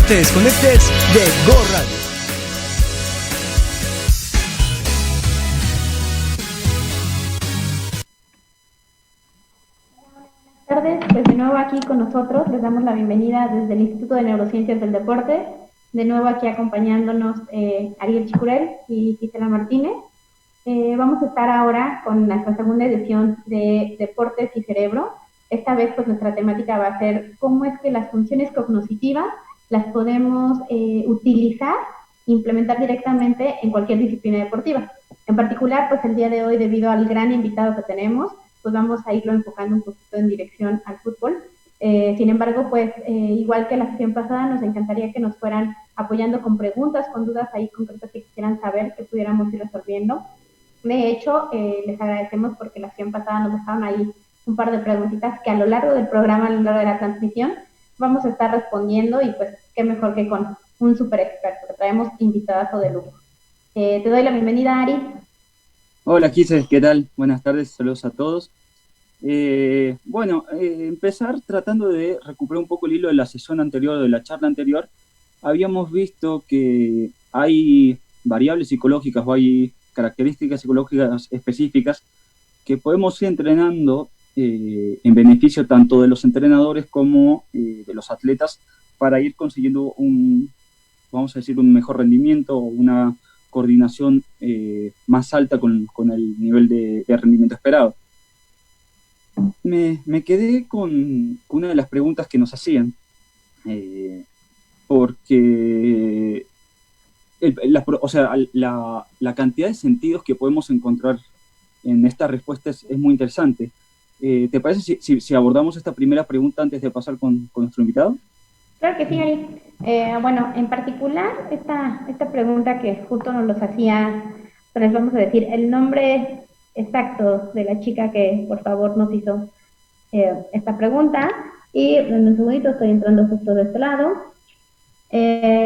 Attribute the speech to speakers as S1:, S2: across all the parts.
S1: te desconectes de Go Radio.
S2: Buenas tardes, pues de nuevo aquí con nosotros, les damos la bienvenida desde el Instituto de Neurociencias del Deporte, de nuevo aquí acompañándonos Ariel Chicurel y Gisela Martínez. Vamos a estar ahora con nuestra segunda edición de Deportes y Cerebro. Esta vez pues nuestra temática va a ser cómo es que las funciones cognitivas las podemos utilizar, implementar directamente en cualquier disciplina deportiva. En particular, pues el día de hoy, debido al gran invitado que tenemos, pues vamos a irlo enfocando un poquito en dirección al fútbol. Sin embargo, pues igual que la sesión pasada, nos encantaría que nos fueran apoyando con preguntas, con dudas ahí concretas que quisieran saber, que pudiéramos ir resolviendo. De hecho, les agradecemos porque la sesión pasada nos dejaron ahí un par de preguntitas que a lo largo del programa, a lo largo de la transmisión, vamos a estar respondiendo, y pues qué mejor que con un súper experto, que traemos invitadazo de lujo. Te doy la bienvenida, Ari.
S3: Hola, Kise, ¿qué tal? Buenas tardes, saludos a todos. Empezar tratando de recuperar un poco el hilo de la sesión anterior, de la charla anterior. Habíamos visto que hay variables psicológicas o hay características psicológicas específicas que podemos ir entrenando en beneficio tanto de los entrenadores como de los atletas para ir consiguiendo un mejor rendimiento o una coordinación más alta con el nivel de rendimiento esperado. Me quedé con una de las preguntas que nos hacían, porque la cantidad de sentidos que podemos encontrar en esta respuesta es muy interesante. ¿Te parece si abordamos esta primera pregunta antes de pasar con nuestro invitado?
S2: Claro que sí, Ari. En particular, esta pregunta que justo nos los hacía, les vamos a decir el nombre exacto de la chica que por favor nos hizo esta pregunta, y en un segundito estoy entrando justo de este lado.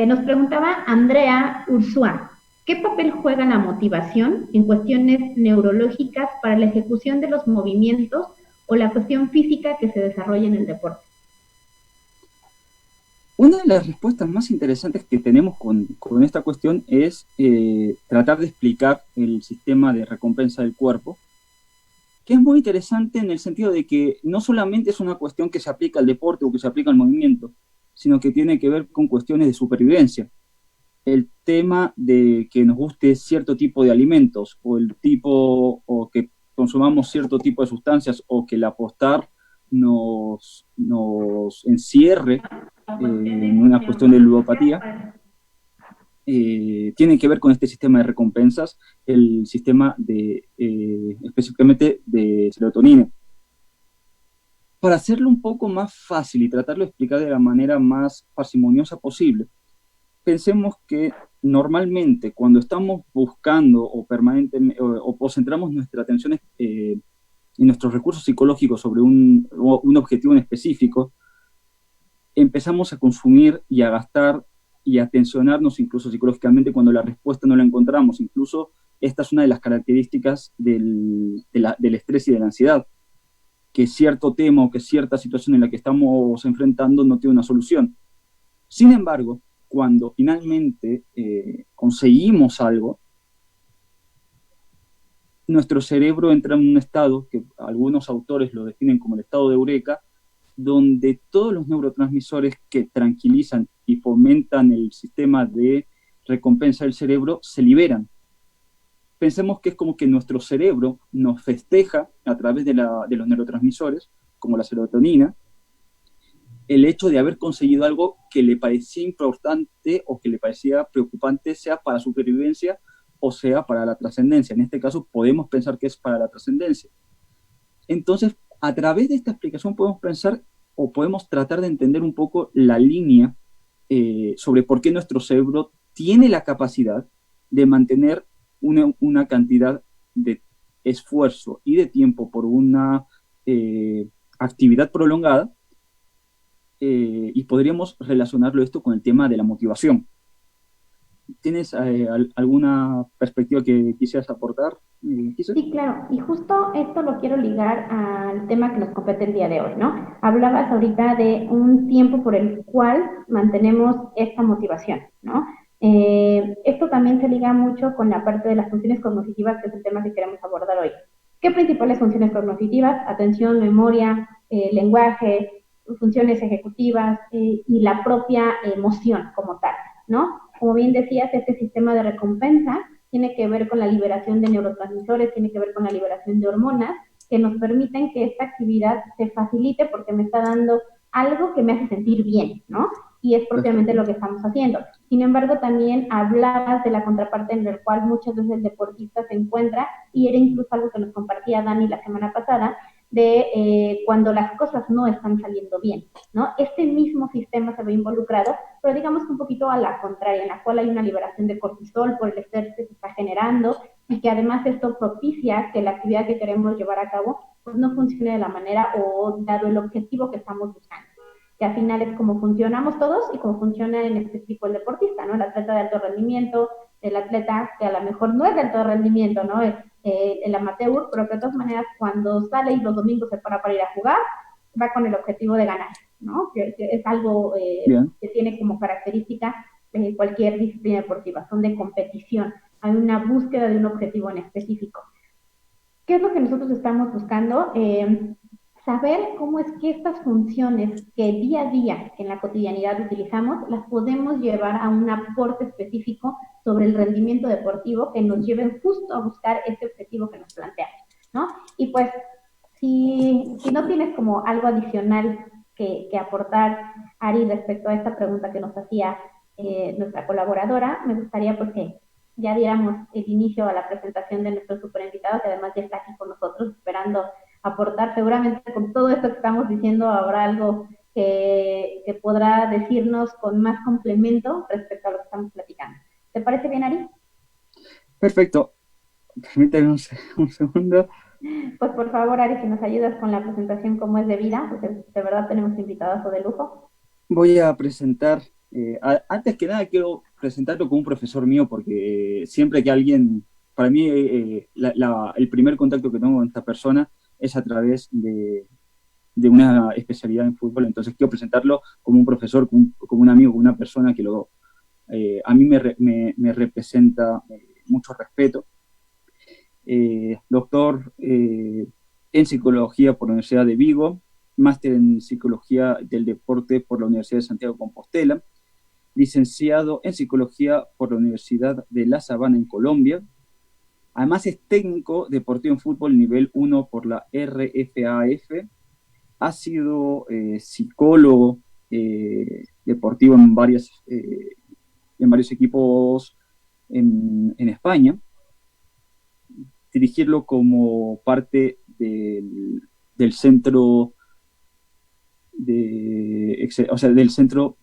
S2: Nos preguntaba Andrea Ursúa, ¿qué papel juega la motivación en cuestiones neurológicas para la ejecución de los movimientos o la cuestión física que se desarrolla en el deporte?
S3: Una de las respuestas más interesantes que tenemos con esta cuestión es tratar de explicar el sistema de recompensa del cuerpo, que es muy interesante en el sentido de que no solamente es una cuestión que se aplica al deporte o que se aplica al movimiento, sino que tiene que ver con cuestiones de supervivencia. El tema de que nos guste cierto tipo de alimentos o que consumamos cierto tipo de sustancias, o que el apostar nos encierre en una cuestión de ludopatía, tiene que ver con este sistema de recompensas, el sistema específicamente de serotonina. Para hacerlo un poco más fácil y tratarlo de explicar de la manera más parsimoniosa posible, pensemos que normalmente cuando estamos buscando o permanentemente o centramos nuestra atención y nuestros recursos psicológicos sobre un objetivo en específico, empezamos a consumir y a gastar y a tensionarnos incluso psicológicamente cuando la respuesta no la encontramos. Incluso esta es una de las características del estrés y de la ansiedad, que cierto tema o que cierta situación en la que estamos enfrentando no tiene una solución. Sin embargo, cuando finalmente conseguimos algo, nuestro cerebro entra en un estado que algunos autores lo definen como el estado de eureka, donde todos los neurotransmisores que tranquilizan y fomentan el sistema de recompensa del cerebro se liberan. Pensemos que es como que nuestro cerebro nos festeja a través de los neurotransmisores, como la serotonina, el hecho de haber conseguido algo que le parecía importante o que le parecía preocupante, sea para supervivencia o sea para la trascendencia. En este caso podemos pensar que es para la trascendencia. Entonces, a través de esta explicación podemos pensar o podemos tratar de entender un poco la línea sobre por qué nuestro cerebro tiene la capacidad de mantener una cantidad de esfuerzo y de tiempo por una actividad prolongada, y podríamos relacionarlo esto con el tema de la motivación. ¿Tienes alguna perspectiva que quisieras aportar, Giselle?
S2: Sí, claro, y justo esto lo quiero ligar al tema que nos compete el día de hoy, ¿no? Hablabas ahorita de un tiempo por el cual mantenemos esta motivación, ¿no? Esto también se liga mucho con la parte de las funciones cognitivas, que es el tema que queremos abordar hoy. ¿Qué principales funciones cognitivas? Atención, memoria, lenguaje, funciones ejecutivas y la propia emoción como tal, ¿no? Como bien decías, este sistema de recompensa tiene que ver con la liberación de neurotransmisores, tiene que ver con la liberación de hormonas que nos permiten que esta actividad se facilite porque me está dando algo que me hace sentir bien, ¿no? Y es propiamente lo que estamos haciendo. Sin embargo, también hablabas de la contraparte en la cual muchas veces el deportista se encuentra, y era incluso algo que nos compartía Dani la semana pasada, de cuando las cosas no están saliendo bien, ¿no? Este mismo sistema se ve involucrado, pero digamos que un poquito a la contraria, en la cual hay una liberación de cortisol por el estrés que se está generando, y que además esto propicia que la actividad que queremos llevar a cabo pues no funcione de la manera o dado el objetivo que estamos buscando, que al final es como funcionamos todos y como funciona en este tipo el deportista, ¿no? El atleta de alto rendimiento, el atleta que a lo mejor no es de alto rendimiento, ¿no? El amateur, pero que de todas maneras cuando sale y los domingos se para ir a jugar, va con el objetivo de ganar, ¿no? Que es algo que tiene como característica cualquier disciplina deportiva, son de competición, hay una búsqueda de un objetivo en específico. ¿Qué es lo que nosotros estamos buscando? Saber cómo es que estas funciones que día a día en la cotidianidad utilizamos, las podemos llevar a un aporte específico sobre el rendimiento deportivo que nos lleven justo a buscar ese objetivo que nos planteamos, ¿no? Y pues, si no tienes como algo adicional que aportar, Ari, respecto a esta pregunta que nos hacía nuestra colaboradora, me gustaría pues que ya diéramos el inicio a la presentación de nuestro super invitado, que además ya está aquí con nosotros esperando aportar. Seguramente con todo esto que estamos diciendo habrá algo que podrá decirnos con más complemento respecto a lo que estamos platicando. ¿Te parece bien, Ari?
S3: Perfecto. Permítame un segundo.
S2: Pues por favor, Ari, si nos ayudas con la presentación como es debida, porque de verdad tenemos invitados de lujo.
S3: Voy a presentar, antes que nada quiero presentarlo como un profesor mío, porque siempre que alguien, para mí el primer contacto que tengo con esta persona es a través de una especialidad en fútbol, entonces quiero presentarlo como un profesor, como un amigo, como una persona que a mí me representa mucho respeto. Doctor en psicología por la Universidad de Vigo, máster en psicología del deporte por la Universidad de Santiago de Compostela, licenciado en psicología por la Universidad de La Sabana en Colombia. Además es técnico deportivo en fútbol nivel 1 por la RFAF. Ha sido psicólogo deportivo en varios equipos en España. Dirigirlo como parte del centro del centro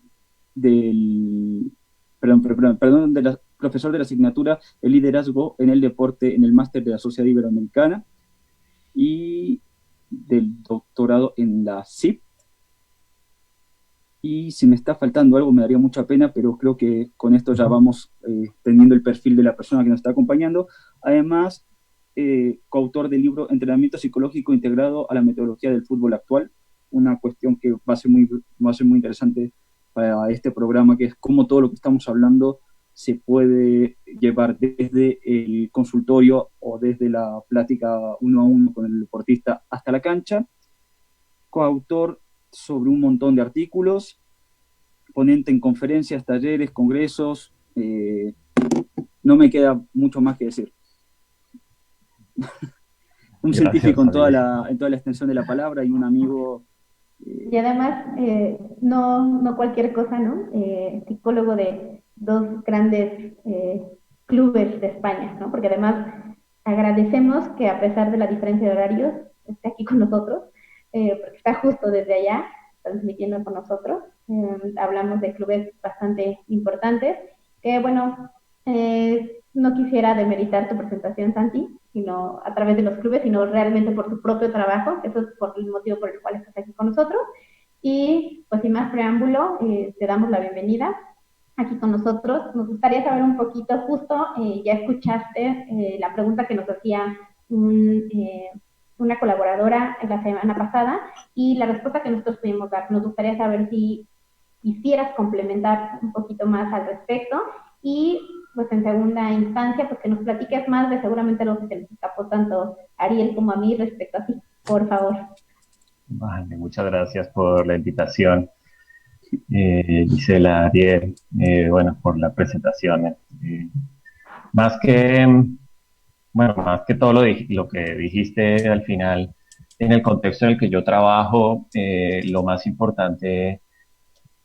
S3: profesor de la asignatura de liderazgo en el deporte en el máster de la Sociedad Iberoamericana y del doctorado en la CIP. Y si me está faltando algo me daría mucha pena, pero creo que con esto ya vamos teniendo el perfil de la persona que nos está acompañando. Además, coautor del libro Entrenamiento Psicológico Integrado a la Metodología del Fútbol Actual, una cuestión que va a ser muy interesante para este programa, que es cómo todo lo que estamos hablando se puede llevar desde el consultorio o desde la plática uno a uno con el deportista hasta la cancha. Coautor sobre un montón de artículos, ponente en conferencias, talleres, congresos, no me queda mucho más que decir. Un Gracias, científico en toda la extensión de la palabra y un amigo.
S2: Y además, no cualquier cosa, ¿no? Psicólogo de dos grandes clubes de España, ¿no? Porque además agradecemos que a pesar de la diferencia de horarios esté aquí con nosotros, porque está justo desde allá transmitiendo con nosotros. Hablamos de clubes bastante importantes, que bueno, no quisiera demeritar tu presentación, Santi, sino a través de los clubes, sino realmente por tu propio trabajo. Eso es por el motivo por el cual estás aquí con nosotros. Y pues sin más preámbulo, te damos la bienvenida. aquí con nosotros. Nos gustaría saber un poquito, justo ya escuchaste la pregunta que nos hacía un, una colaboradora la semana pasada y la respuesta que nosotros pudimos dar. Nos gustaría saber si quisieras complementar un poquito más al respecto y pues en segunda instancia, pues que nos platiques más de seguramente lo que se les escapó tanto a Ariel como a mí respecto a ti, por favor.
S4: Vale, muchas gracias por la invitación, Gisela, Ariel, bueno, por la presentación. Más que, más que todo lo que dijiste al final, en el contexto en el que yo trabajo, lo más importante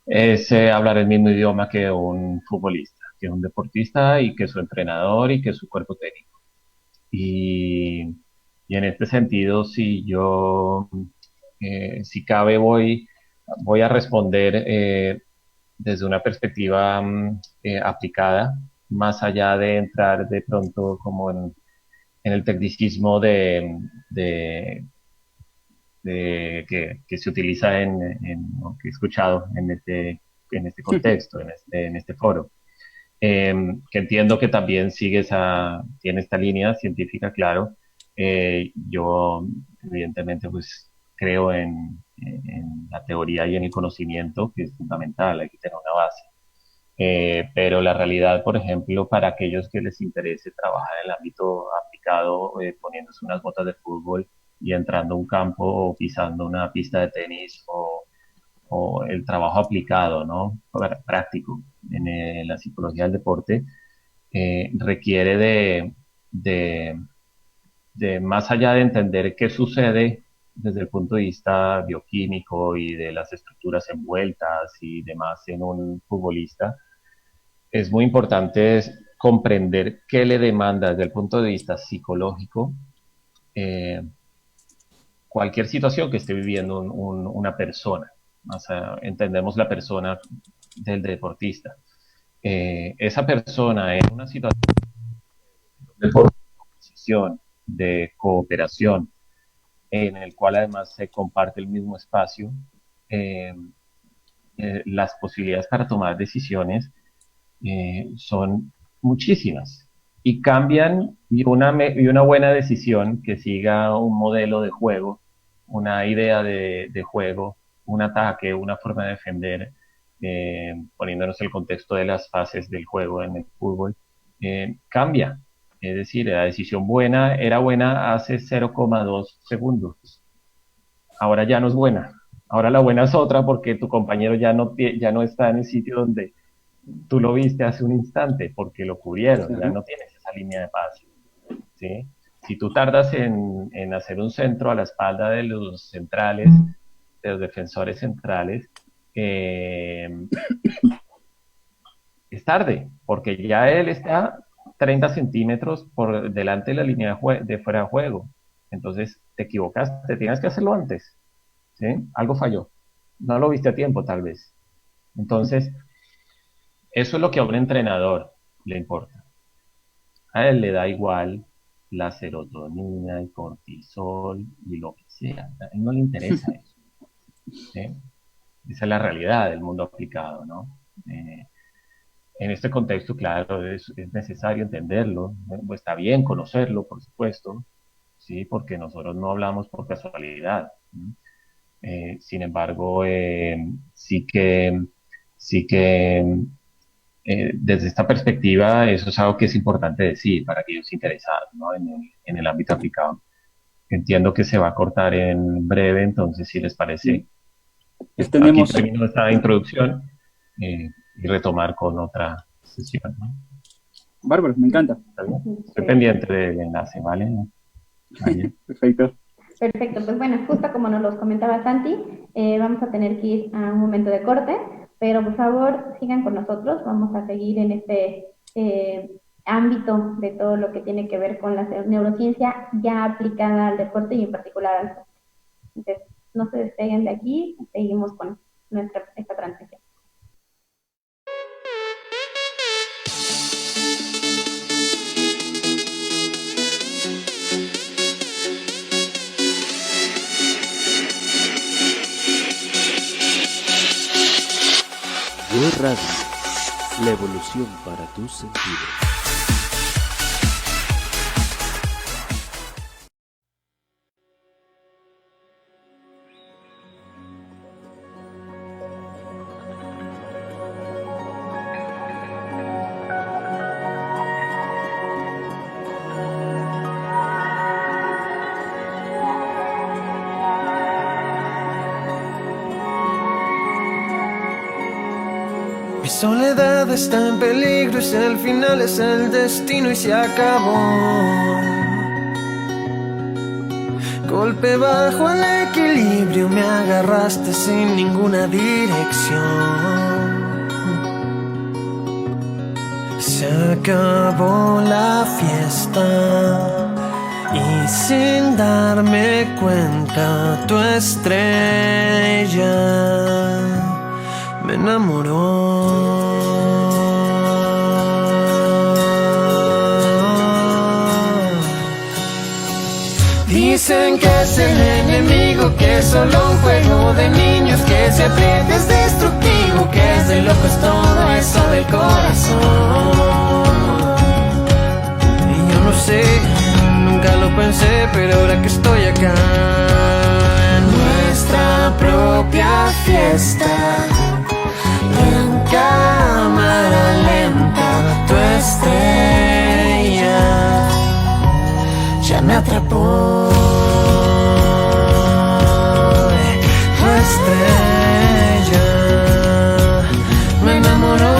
S4: es hablar el mismo idioma que un futbolista, que un deportista y que su entrenador y que su cuerpo técnico. Y, y en este sentido, si yo, si cabe, voy a responder desde una perspectiva aplicada, más allá de entrar de pronto como en el tecnicismo que se utiliza o que he escuchado en este contexto, en este foro. Que entiendo que también tiene esta línea científica, claro. Yo, evidentemente, pues creo en la teoría y en el conocimiento, que es fundamental, hay que tener una base. Pero la realidad, por ejemplo, para aquellos que les interese trabajar en el ámbito aplicado, poniéndose unas botas de fútbol y entrando a un campo o pisando una pista de tenis o el trabajo aplicado, ¿no? Práctico en la psicología del deporte, requiere de, de más allá de entender qué sucede desde el punto de vista bioquímico y de las estructuras envueltas y demás en un futbolista, es muy importante comprender qué le demanda desde el punto de vista psicológico cualquier situación que esté viviendo una persona. O sea, entendemos la persona del deportista. Esa persona en una situación de competición, de cooperación, en el cual además se comparte el mismo espacio, las posibilidades para tomar decisiones son muchísimas y cambian y una buena decisión que siga un modelo de juego, una idea de juego, un ataque, una forma de defender, poniéndonos el contexto de las fases del juego en el fútbol, cambia. Es decir, la decisión buena era buena hace 0,2 segundos. Ahora ya no es buena. Ahora la buena es otra porque tu compañero ya no está en el sitio donde tú lo viste hace un instante, porque lo cubrieron, ya no tienes esa línea de pase. ¿Sí? Si tú tardas en hacer un centro a la espalda de los centrales, de los defensores centrales, es tarde, porque ya él está 30 centímetros por delante de la línea de fuera de juego. Entonces te equivocaste, tienes que hacerlo antes. ¿Sí? Algo falló. No lo viste a tiempo, tal vez. Entonces, eso es lo que a un entrenador le importa. A él le da igual la serotonina, el cortisol y lo que sea. A él no le interesa eso. ¿Sí? Esa es la realidad del mundo aplicado, ¿no? En este contexto, claro, es necesario entenderlo, ¿no? Está bien conocerlo, por supuesto, ¿sí? Porque nosotros no hablamos por casualidad, ¿no? Sin embargo, sí que desde esta perspectiva, eso es algo que es importante decir para aquellos interesados, ¿no? En el ámbito aplicado. Entiendo que se va a cortar en breve, entonces si les parece, aquí termino esta introducción y retomar con otra sesión, ¿no?
S3: Bárbaro, me encanta.
S4: Estoy pendiente del enlace, ¿vale?
S3: Perfecto.
S2: Perfecto, pues bueno, justo como nos los comentaba Santi, vamos a tener que ir a un momento de corte, pero por favor sigan con nosotros, vamos a seguir en este ámbito de todo lo que tiene que ver con la neurociencia ya aplicada al deporte y en particular al deporte. Entonces, no se despeguen de aquí, seguimos con esta transición.
S1: Go Radio. La evolución para tus sentidos.
S5: Mi soledad está en peligro y si el final es el destino y se acabó. Golpe bajo el equilibrio, me agarraste sin ninguna dirección. Se acabó la fiesta y sin darme cuenta tu estrella me enamoró. Dicen que es el enemigo, que es solo un juego de niños, que se aprieta es destructivo, que es de locos todo eso del corazón. Y yo no sé, nunca lo pensé, pero ahora que estoy acá en nuestra propia fiesta, en cámara lenta, tu estrella ya me atrapó. Tu estrella me enamoró.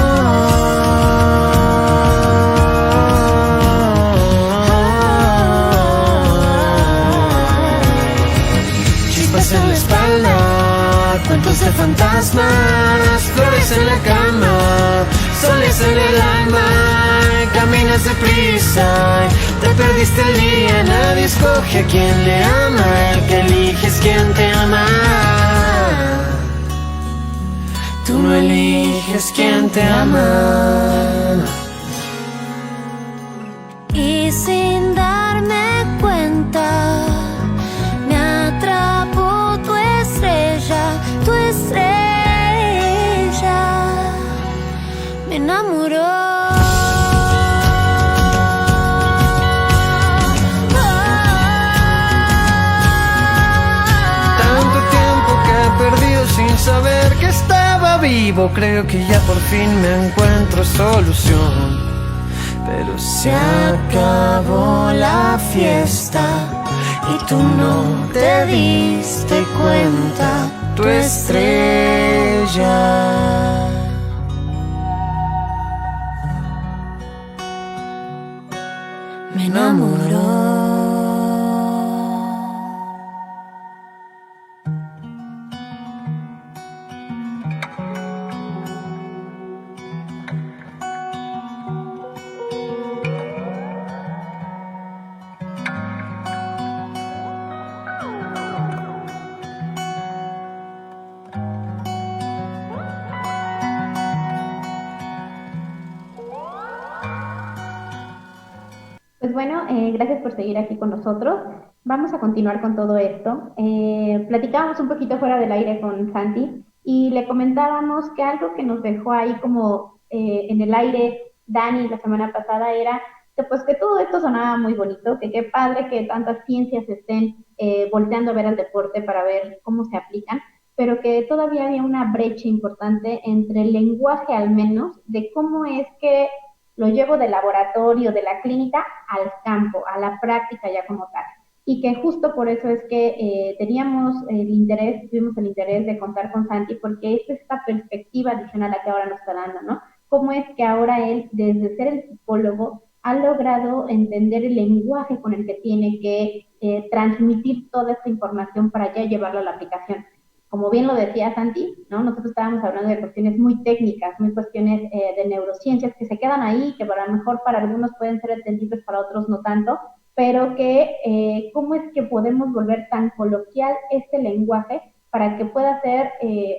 S5: Chispas en la espalda, cuentos de fantasmas, flores en la cama, soles en el alma, caminas deprisa, te perdiste el día, nadie escoge a quien le ama, el que elige es quien te ama. Tú no eliges quien te ama.
S6: Y sin darme cuenta, me atrapó tu estrella, me enamoró.
S5: Tanto tiempo que he perdido sin saber que estaba vivo, creo que ya por fin me encuentro solución. Pero se acabó la fiesta y tú no te diste cuenta, tu estrella me enamoró.
S2: Pues bueno, gracias por seguir aquí con nosotros. Vamos a continuar con todo esto. Platicábamos un poquito fuera del aire con Santi y le comentábamos que algo que nos dejó ahí como en el aire Dani la semana pasada era que pues que todo esto sonaba muy bonito, que qué padre que tantas ciencias estén volteando a ver al deporte para ver cómo se aplican, pero que todavía había una brecha importante entre el lenguaje al menos de cómo es que lo llevo del laboratorio, de la clínica, al campo, a la práctica ya como tal. Y que justo por eso es que tuvimos el interés de contar con Santi, porque es esta perspectiva adicional a que ahora nos está dando, ¿no? Cómo es que ahora él, desde ser el psicólogo, ha logrado entender el lenguaje con el que tiene que transmitir toda esta información para ya llevarlo a la aplicación. Como bien lo decía Santi, ¿no? Nosotros estábamos hablando de cuestiones muy técnicas, muy cuestiones de neurociencias que se quedan ahí, que a lo mejor para algunos pueden ser entendibles, para otros no tanto, pero que cómo es que podemos volver tan coloquial este lenguaje para que pueda ser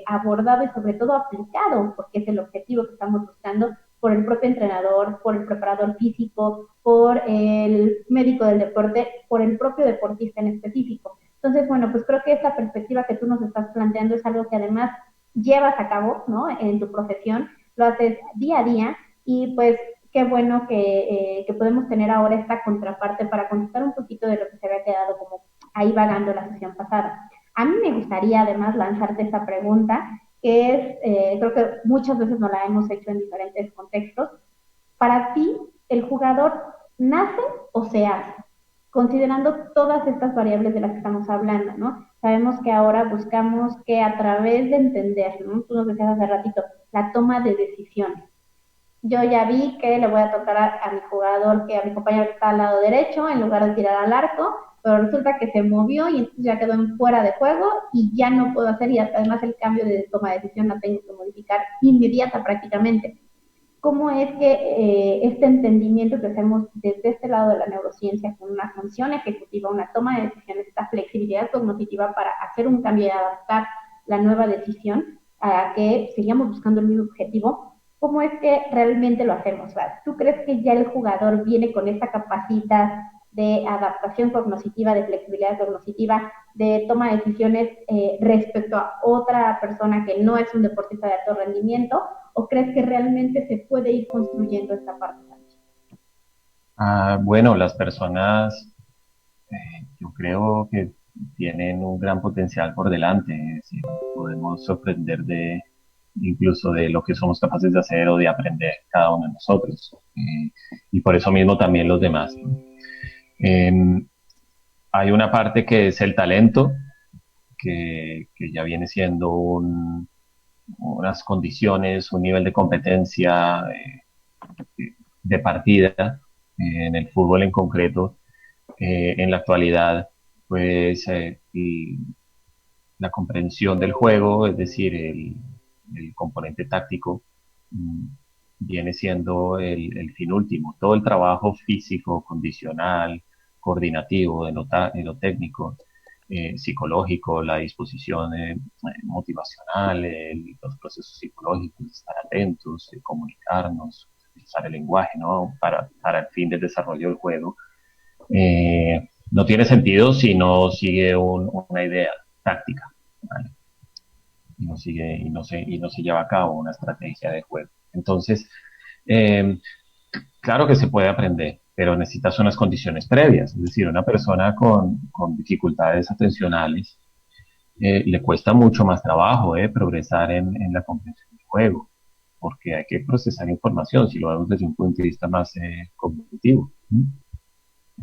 S2: abordado y sobre todo aplicado, porque es el objetivo que estamos buscando, por el propio entrenador, por el preparador físico, por el médico del deporte, por el propio deportista en específico. Entonces, bueno, pues creo que esta perspectiva que tú nos estás planteando es algo que además llevas a cabo, ¿no?, en tu profesión, lo haces día a día y pues qué bueno que podemos tener ahora esta contraparte para contestar un poquito de lo que se había quedado como ahí vagando la sesión pasada. A mí me gustaría además lanzarte esta pregunta, que es, creo que muchas veces nos la hemos hecho en diferentes contextos. Para ti, ¿el jugador nace o se hace? Considerando todas estas variables de las que estamos hablando, ¿no? Sabemos que ahora buscamos que a través de entender, ¿no? Tú nos decías hace ratito, la toma de decisiones. Yo ya vi que le voy a tocar a mi jugador, que a mi compañero que está al lado derecho, en lugar de tirar al arco, pero resulta que se movió y entonces ya quedó en fuera de juego y ya no puedo hacer, y además el cambio de toma de decisión la tengo que modificar inmediata prácticamente. ¿Cómo es que este entendimiento que hacemos desde este lado de la neurociencia, con una función ejecutiva, una toma de decisiones, esta flexibilidad cognitiva para hacer un cambio y adaptar la nueva decisión a que sigamos buscando el mismo objetivo? ¿Cómo es que realmente lo hacemos? ¿Tú crees que ya el jugador viene con esta capacidad de adaptación cognitiva, de flexibilidad cognitiva, de toma de decisiones respecto a otra persona que no es un deportista de alto rendimiento? ¿O crees que realmente se puede ir construyendo esta parte también?
S4: Bueno, las personas, yo creo que tienen un gran potencial por delante. Es decir, podemos sorprender incluso de lo que somos capaces de hacer o de aprender cada uno de nosotros. Y por eso mismo también los demás, ¿no? Hay una parte que es el talento, que ya viene siendo unas condiciones, un nivel de competencia de partida en el fútbol en concreto. En la actualidad, pues la comprensión del juego, es decir, el componente táctico, viene siendo el fin último. Todo el trabajo físico, condicional, coordinativo, de lo técnico, psicológico, la disposición motivacional, los procesos psicológicos, estar atentos, comunicarnos, utilizar el lenguaje, ¿no? Para el fin del desarrollo del juego. No tiene sentido si no sigue una idea táctica, ¿vale? Y no se lleva a cabo una estrategia de juego. Entonces, claro que se puede aprender, pero necesitas unas condiciones previas. Es decir, una persona con dificultades atencionales le cuesta mucho más trabajo progresar en la comprensión del juego, porque hay que procesar información, si lo vemos desde un punto de vista más cognitivo.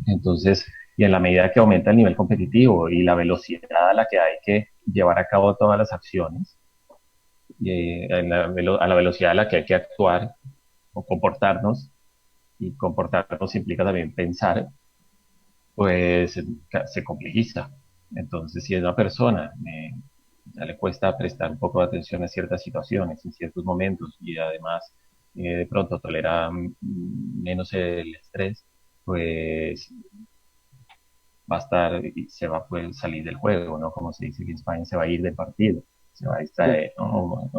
S4: Entonces, y en la medida que aumenta el nivel competitivo y la velocidad a la que hay que llevar a cabo todas las acciones, a la velocidad a la que hay que actuar o comportarnos, y comportarnos implica también pensar, pues se complejiza. Entonces, si es una persona, ya le cuesta prestar un poco de atención a ciertas situaciones, en ciertos momentos, y además de pronto tolera menos el estrés, pues va a estar y se va a poder salir del juego, ¿no? Como se dice en España, se va a ir del partido, se va a distraer, ¿no?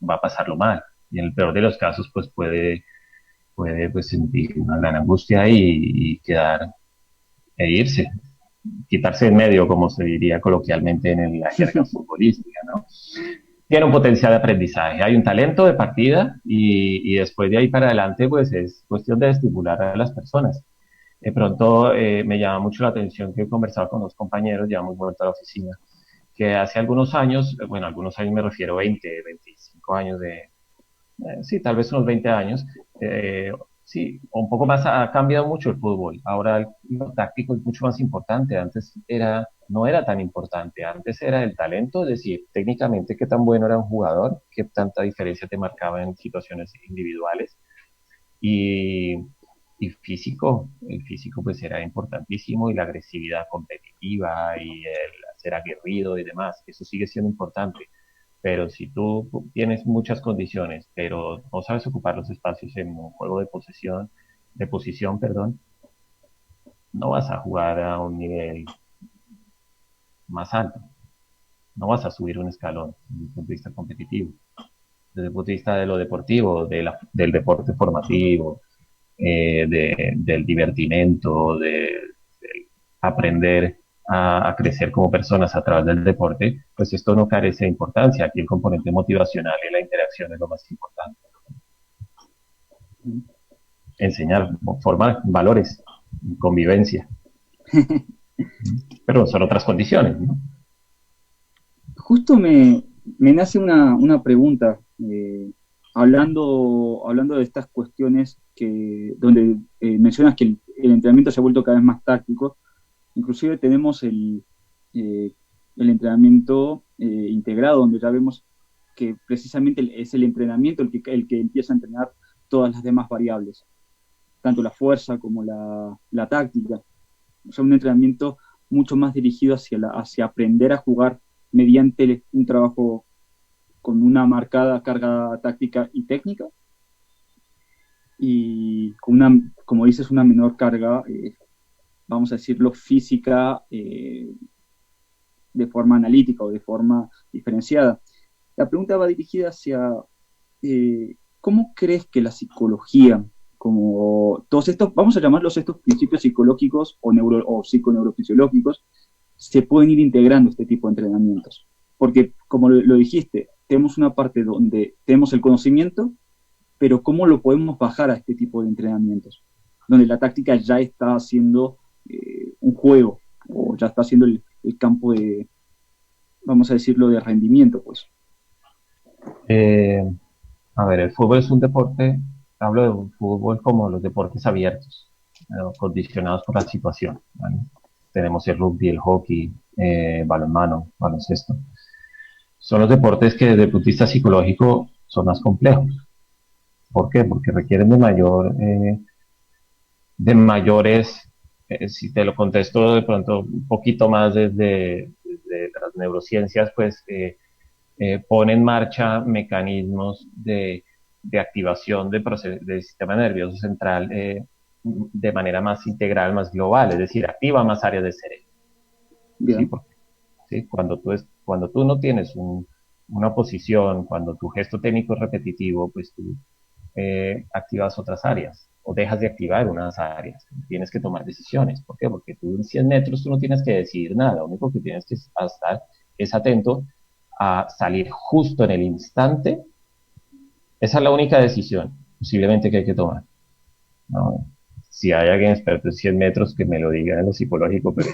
S4: Va a pasarlo mal. Y en el peor de los casos, pues puede pues sentir una gran angustia y quedar e irse, quitarse en medio, como se diría coloquialmente en la jerga futbolística, ¿no? Tiene un potencial de aprendizaje, hay un talento de partida y después de ahí para adelante, pues es cuestión de estimular a las personas. De pronto me llama mucho la atención que he conversado con dos compañeros, ya hemos vuelto a la oficina, que hace algunos años, bueno, algunos años me refiero 20, 25 años sí, tal vez unos 20 años, sí, un poco más ha cambiado mucho el fútbol. Ahora lo táctico es mucho más importante. Antes no era tan importante. Antes era el talento, es decir, técnicamente qué tan bueno era un jugador, qué tanta diferencia te marcaba en situaciones individuales. Y físico, el físico pues era importantísimo, y la agresividad competitiva y el ser aguerrido y demás, eso sigue siendo importante. Pero si tú tienes muchas condiciones, pero no sabes ocupar los espacios en un juego de posición, perdón, no vas a jugar a un nivel más alto, no vas a subir un escalón desde el punto de vista competitivo. Desde el punto de vista de lo deportivo, del deporte formativo, del divertimento, de aprender a crecer como personas a través del deporte, pues esto no carece de importancia. Aquí el componente motivacional y la interacción es lo más importante. enseñar, formar valores, convivencia. Pero son otras condiciones, ¿no?
S3: Justo me nace una pregunta, hablando de estas cuestiones donde mencionas que el entrenamiento se ha vuelto cada vez más táctico. Inclusive tenemos el entrenamiento integrado, donde ya vemos que precisamente es el entrenamiento el que empieza a entrenar todas las demás variables, tanto la fuerza como la táctica. O sea, un entrenamiento mucho más dirigido hacia aprender a jugar mediante un trabajo con una marcada carga táctica y técnica, y con como dices, una menor carga, vamos a decirlo, física, de forma analítica o de forma diferenciada. La pregunta va dirigida hacia ¿cómo crees que la psicología, como todos estos, vamos a llamarlos estos principios psicológicos o psiconeurofisiológicos, se pueden ir integrando este tipo de entrenamientos? Porque, como lo dijiste, tenemos una parte donde tenemos el conocimiento, pero ¿cómo lo podemos bajar a este tipo de entrenamientos? Donde la táctica ya está haciendo un juego, o ya está haciendo el campo de, vamos a decirlo, de rendimiento, pues.
S4: A ver, el fútbol es un deporte, hablo de un fútbol como los deportes abiertos, condicionados por la situación, ¿vale? Tenemos el rugby, el hockey, balonmano, baloncesto. Son los deportes que desde el punto de vista psicológico son más complejos. ¿Por qué? Porque requieren de mayores, si te lo contesto de pronto un poquito más desde las neurociencias, pues pone en marcha mecanismos de activación del sistema nervioso central de manera más integral, más global, es decir, activa más áreas del cerebro.
S3: Bien.
S4: ¿Sí? Cuando tú no tienes una posición, cuando tu gesto técnico es repetitivo, pues tú activas otras áreas o dejas de activar unas áreas. Tienes que tomar decisiones. ¿Por qué? Porque tú en 100 metros tú no tienes que decidir nada. Lo único que tienes que estar es atento a salir justo en el instante. Esa es la única decisión posiblemente que hay que tomar, ¿no? Si hay alguien experto en 100 metros que me lo diga en lo psicológico, pero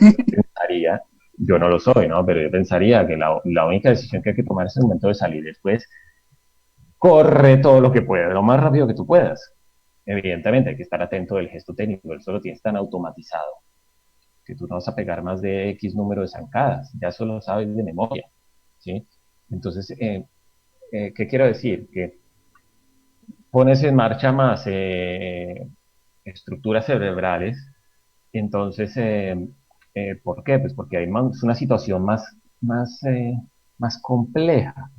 S4: yo no lo soy, ¿no? Pero yo pensaría que la única decisión que hay que tomar es el momento de salir. Después, corre todo lo que puedas, lo más rápido que tú puedas. Evidentemente hay que estar atento del gesto técnico, eso lo tienes tan automatizado que tú no vas a pegar más de X número de zancadas, ya eso lo sabes de memoria, ¿sí? Entonces, ¿qué quiero decir? Que pones en marcha más estructuras cerebrales, y entonces, ¿por qué? Pues porque es una situación más compleja,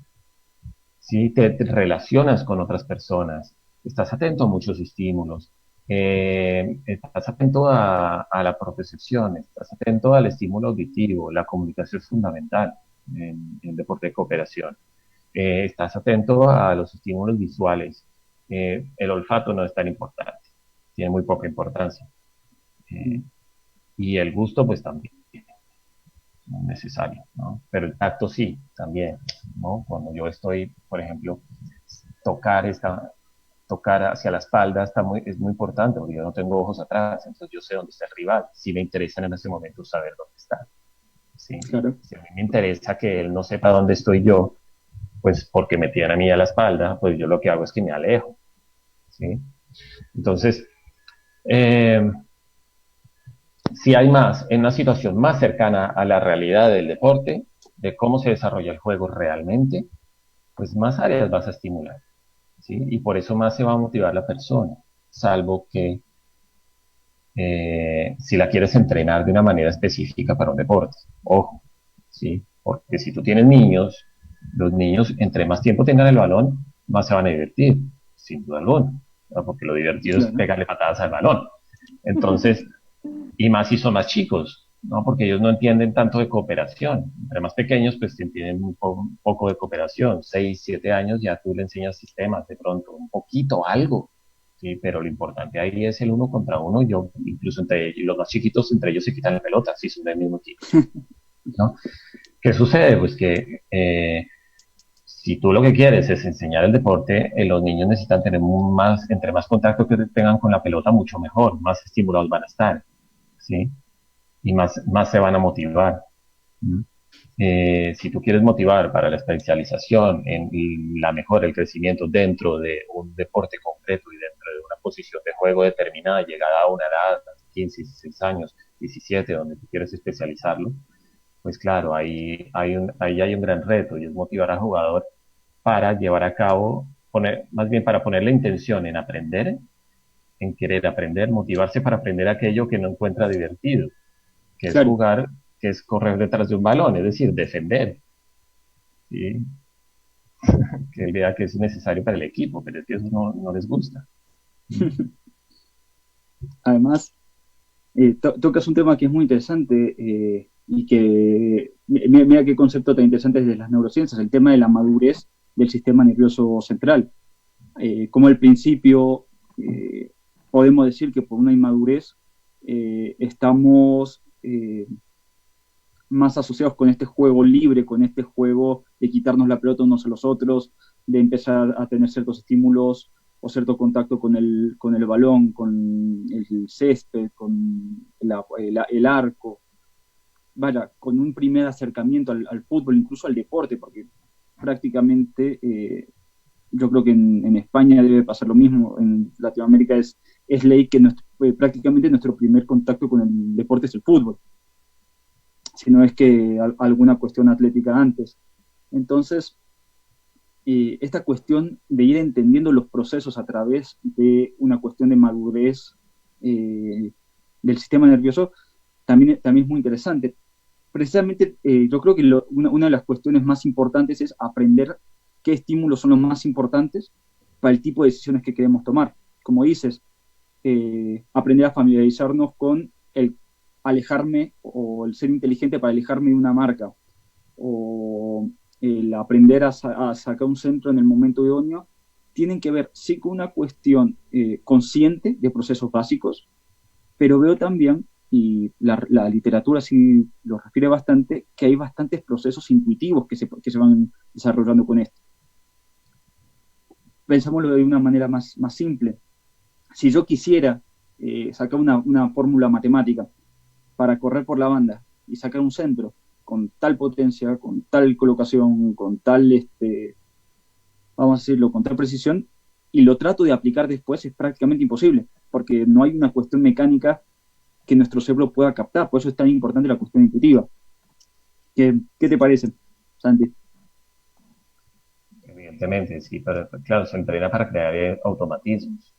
S4: ¿sí? Te relacionas con otras personas, estás atento a muchos estímulos, estás atento a la propiocepción, estás atento al estímulo auditivo, la comunicación es fundamental en deporte de cooperación, estás atento a los estímulos visuales, el olfato no es tan importante, tiene muy poca importancia, y el gusto pues también no es necesario, ¿no? Pero el tacto sí, también, ¿no? Cuando yo estoy, por ejemplo, tocar hacia la espalda es muy importante, porque yo no tengo ojos atrás, entonces yo sé dónde está el rival. Si me interesa en ese momento saber dónde está, ¿sí?
S3: Claro.
S4: Si a mí me interesa que él no sepa dónde estoy yo, pues porque me tiene a mí a la espalda, pues yo lo que hago es que me alejo, ¿sí? Entonces, si hay más, en una situación más cercana a la realidad del deporte, de cómo se desarrolla el juego realmente, pues más áreas vas a estimular, ¿sí? Y por eso más se va a motivar la persona, salvo que si la quieres entrenar de una manera específica para un deporte, ojo, ¿sí? Porque si tú tienes niños, los niños entre más tiempo tengan el balón, más se van a divertir, sin duda alguna, ¿no? Porque lo divertido es pegarle patadas al balón. Entonces, y más si son más chicos, ¿no? Porque ellos no entienden tanto de cooperación. Entre más pequeños, pues entienden muy poco de cooperación. 6, 7 años ya tú le enseñas sistemas, de pronto, un poquito, algo, ¿sí? Pero lo importante ahí es el uno contra uno. Yo, incluso entre los más chiquitos, entre ellos se quitan la pelota, si son del mismo equipo, ¿no? ¿Qué sucede? Pues que si tú lo que quieres es enseñar el deporte, los niños necesitan tener entre más contacto que tengan con la pelota, mucho mejor, más estimulados van a estar, ¿sí? Y más se van a motivar. ¿Mm? Si tú quieres motivar para la especialización en la mejora, el crecimiento dentro de un deporte concreto y dentro de una posición de juego determinada, llegada a una edad, 15, 16 años, 17, donde tú quieres especializarlo, pues claro, ahí hay un gran reto y es motivar al jugador para llevar a cabo, más bien para poner la intención en aprender, en querer aprender, motivarse para aprender aquello que no encuentra divertido, que es
S3: Claro.
S4: jugar, que es correr detrás de un balón, es decir, defender, ¿sí? Que él vea que es necesario para el equipo, pero es que eso no les gusta.
S3: Además, tocas un tema que es muy interesante y que, mira qué concepto tan interesante desde las neurociencias, el tema de la madurez del sistema nervioso central. Como al principio podemos decir que por una inmadurez estamos más asociados con este juego libre, con este juego de quitarnos la pelota unos a los otros, de empezar a tener ciertos estímulos o cierto contacto con el balón, con el césped, con el arco, vaya, con un primer acercamiento al fútbol, incluso al deporte, porque prácticamente yo creo que en España debe pasar lo mismo, en Latinoamérica es ley que prácticamente nuestro primer contacto con el deporte es el fútbol, si no es que alguna cuestión atlética antes. Entonces, esta cuestión de ir entendiendo los procesos a través de una cuestión de madurez del sistema nervioso también es muy interesante. Precisamente yo creo que una de las cuestiones más importantes es aprender qué estímulos son los más importantes para el tipo de decisiones que queremos tomar. Como dices, aprender a familiarizarnos con el alejarme o el ser inteligente para alejarme de una marca, o el aprender a sacar un centro en el momento idóneo, tienen que ver sí con una cuestión consciente de procesos básicos, pero veo también, y la literatura sí lo refiere bastante, que hay bastantes procesos intuitivos que se van desarrollando con esto. Pensámoslo de una manera más simple. Si yo quisiera sacar una fórmula matemática para correr por la banda y sacar un centro con tal potencia, con tal colocación, con tal, vamos a decirlo, con tal precisión, y lo trato de aplicar después, es prácticamente imposible, porque no hay una cuestión mecánica que nuestro cerebro pueda captar. Por eso es tan importante la cuestión intuitiva. ¿Qué te parece, Santi?
S4: Evidentemente, sí, pero claro, se entrena para crear automatismos.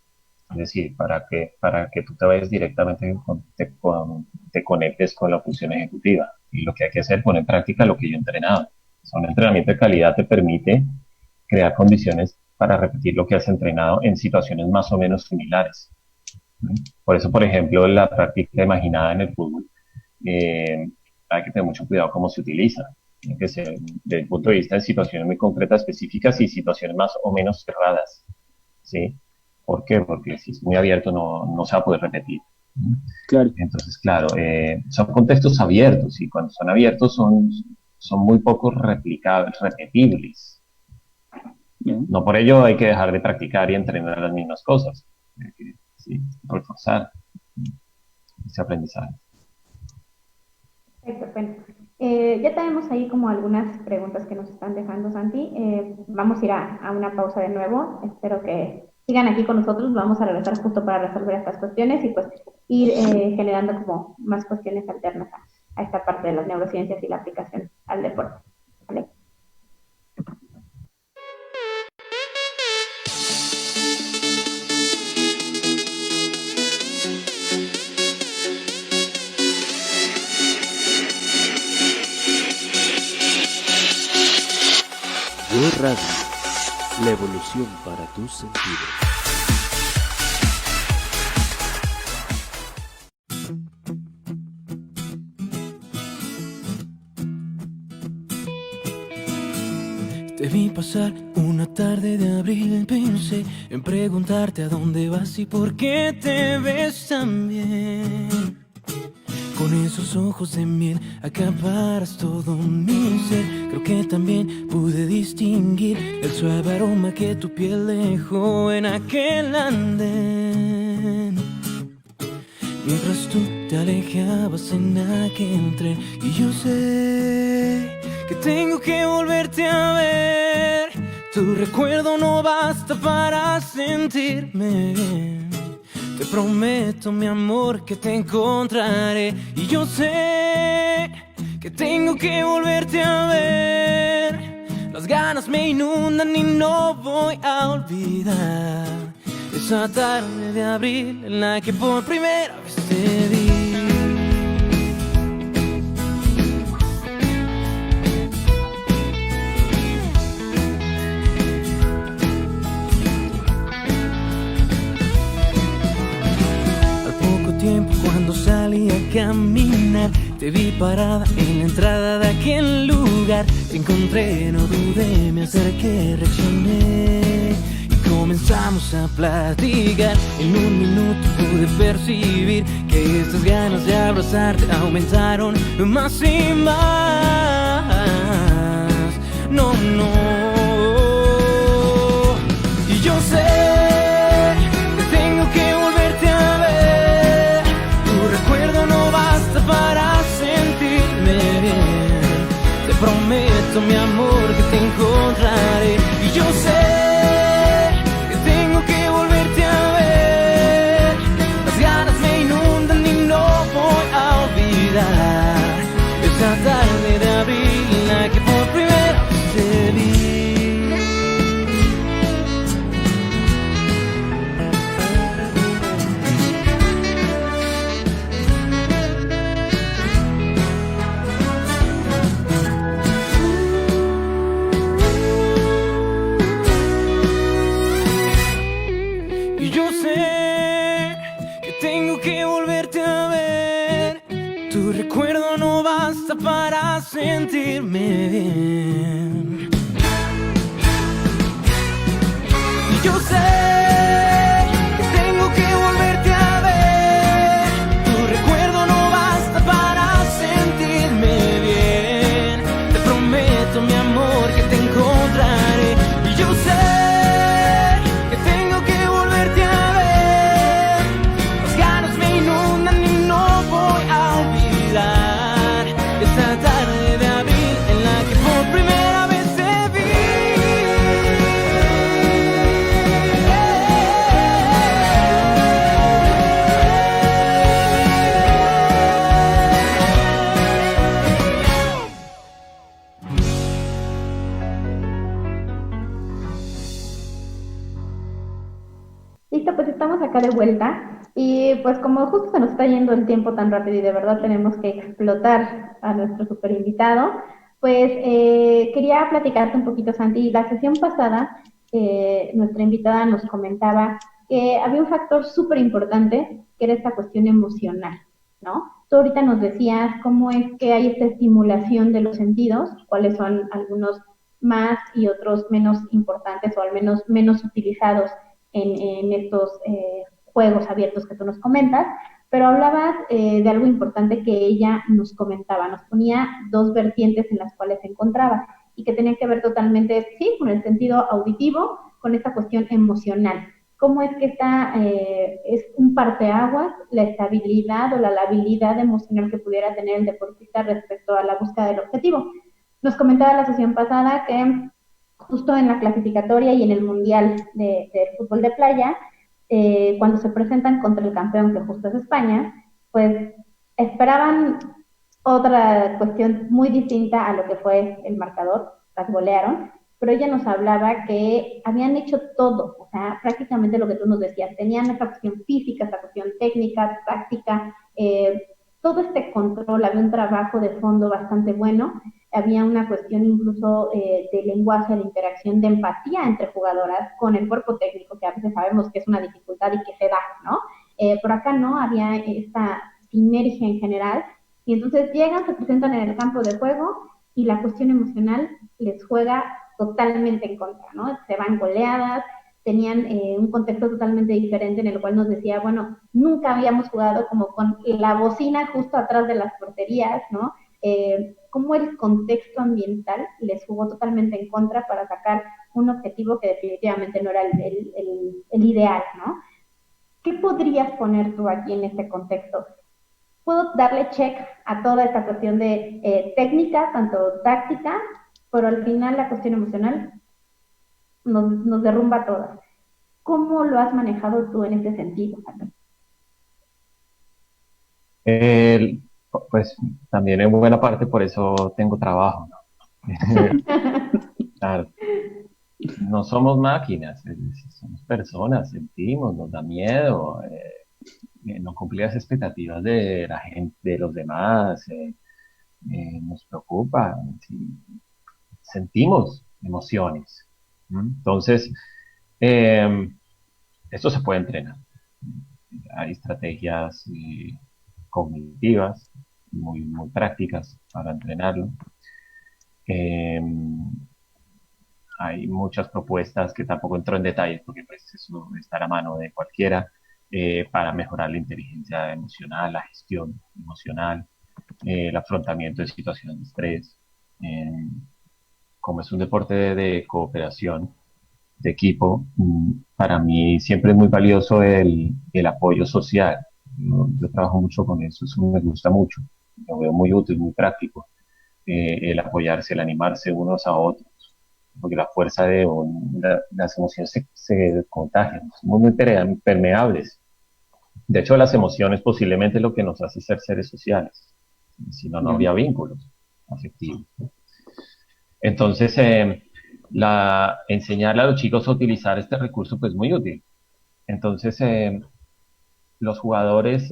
S4: Es decir, para que tú te vayas directamente, te conectes con la función ejecutiva. Y lo que hay que hacer es poner en práctica lo que yo he entrenado. Un entrenamiento de calidad te permite crear condiciones para repetir lo que has entrenado en situaciones más o menos similares. Por eso, por ejemplo, la práctica imaginada en el fútbol, hay que tener mucho cuidado cómo se utiliza. Tiene que ser desde el punto de vista de situaciones muy concretas, específicas y situaciones más o menos cerradas, ¿sí? ¿Por qué? Porque si es muy abierto no se va a poder repetir.
S3: Claro.
S4: Entonces, claro, son contextos abiertos y cuando son abiertos son muy poco replicables, repetibles.
S3: Bien.
S4: No por ello hay que dejar de practicar y entrenar las mismas cosas. Sí, reforzar ese aprendizaje.
S2: Perfecto, bueno. Ya tenemos ahí como algunas preguntas que nos están dejando, Santi. Vamos a ir a una pausa de nuevo. Espero que sigan aquí con nosotros. Vamos a regresar justo para resolver estas cuestiones y pues ir generando como más cuestiones alternas a esta parte de las neurociencias y la aplicación al deporte. ¿Vale?
S1: Go Radio, la evolución para tus sentidos.
S5: Te vi pasar una tarde de abril, pensé en preguntarte a dónde vas y por qué te ves tan bien. Con esos ojos de miel acaparas todo mi ser. Creo que también pude distinguir el suave aroma que tu piel dejó en aquel andén. Mientras tú te alejabas en aquel tren, y yo sé que tengo que volverte a ver. Tu recuerdo no basta para sentirme bien. Te prometo, mi amor, que te encontraré. Y yo sé que tengo que volverte a ver. Las ganas me inundan y no voy a olvidar esa tarde de abril en la que por primera vez te vi. Cuando salí a caminar, te vi parada en la entrada de aquel lugar. Te encontré, no dudé, me acerqué, reaccioné y comenzamos a platicar. En un minuto pude percibir que estas ganas de abrazarte aumentaron más y más. No, no. Y yo sé para sentirme bien. Te prometo, mi amor, que te encontraré. Y yo sé que tengo que volverte a ver. Las ganas me inundan y no voy a olvidar esa tarde de abril en la que por primera vez te vi. Para sentirme bien. Y yo sé que tengo que volverte a ver. Tu recuerdo no basta para sentirme bien. Te prometo, mi amor, que te encontraré. Y yo sé que tengo que volverte a ver. Las ganas me inundan y no voy a olvidar esa tarde de abril en la que por primera vez te vi.
S2: Listo, pues estamos acá de vuelta. Y pues como justo se nos está yendo el tiempo tan rápido y de verdad tenemos que explotar a nuestro super invitado, pues quería platicarte un poquito, Santi. La sesión pasada, nuestra invitada nos comentaba que había un factor súper importante, que era esta cuestión emocional, ¿no? Tú ahorita nos decías cómo es que hay esta estimulación de los sentidos, cuáles son algunos más y otros menos importantes o al menos menos utilizados en estos juegos abiertos que tú nos comentas, pero hablabas de algo importante que ella nos comentaba, nos ponía dos vertientes en las cuales se encontraba y que tenían que ver totalmente, sí, con el sentido auditivo, con esta cuestión emocional. ¿Cómo es que es un parteaguas la estabilidad o la labilidad emocional que pudiera tener el deportista respecto a la búsqueda del objetivo? Nos comentaba la sesión pasada que justo en la clasificatoria y en el Mundial de Fútbol de Playa, cuando se presentan contra el campeón, que justo es España, pues esperaban otra cuestión muy distinta a lo que fue el marcador, las golearon, pero ella nos hablaba que habían hecho todo, o sea, prácticamente lo que tú nos decías, tenían esa cuestión física, esa cuestión técnica, táctica, todo este control, había un trabajo de fondo bastante bueno, había una cuestión incluso de lenguaje, de interacción, de empatía entre jugadoras con el cuerpo técnico, que a veces sabemos que es una dificultad y que se da, ¿no? Por acá no, había esta sinergia en general, y entonces llegan, se presentan en el campo de juego, y la cuestión emocional les juega totalmente en contra, ¿no? Se van goleadas, tenían un contexto totalmente diferente en el cual nos decía, bueno, nunca habíamos jugado como con la bocina justo atrás de las porterías, ¿no? Cómo el contexto ambiental les jugó totalmente en contra para sacar un objetivo que definitivamente no era el ideal, ¿no? ¿Qué podrías poner tú aquí en este contexto? Puedo darle check a toda esta cuestión de técnica, tanto táctica, pero al final la cuestión emocional nos derrumba a todas. ¿Cómo lo has manejado tú en este sentido, Jaime?
S4: Pues también en buena parte por eso tengo trabajo, ¿no? Claro, no somos máquinas, es decir, somos personas, sentimos, nos da miedo, no cumplir las expectativas de la gente, de los demás, nos preocupa, sí, sentimos emociones. ¿Mm? Entonces, esto se puede entrenar. Hay estrategias cognitivas muy prácticas para entrenarlo. Eh, Hay muchas propuestas que tampoco entro en detalles porque pues eso está a la mano de cualquiera para mejorar la inteligencia emocional, la gestión emocional, el afrontamiento de situaciones de estrés. Eh, Como es un deporte de cooperación, de equipo, para mí siempre es muy valioso el apoyo social. Yo trabajo mucho con eso me gusta mucho, lo veo muy útil, muy práctico, el apoyarse, el animarse unos a otros, porque la fuerza las emociones se contagian, somos muy permeables. De hecho, las emociones posiblemente es lo que nos hace ser seres sociales, si no, no habría vínculos afectivos. Entonces, enseñarle a los chicos a utilizar este recurso pues muy útil. Entonces, los jugadores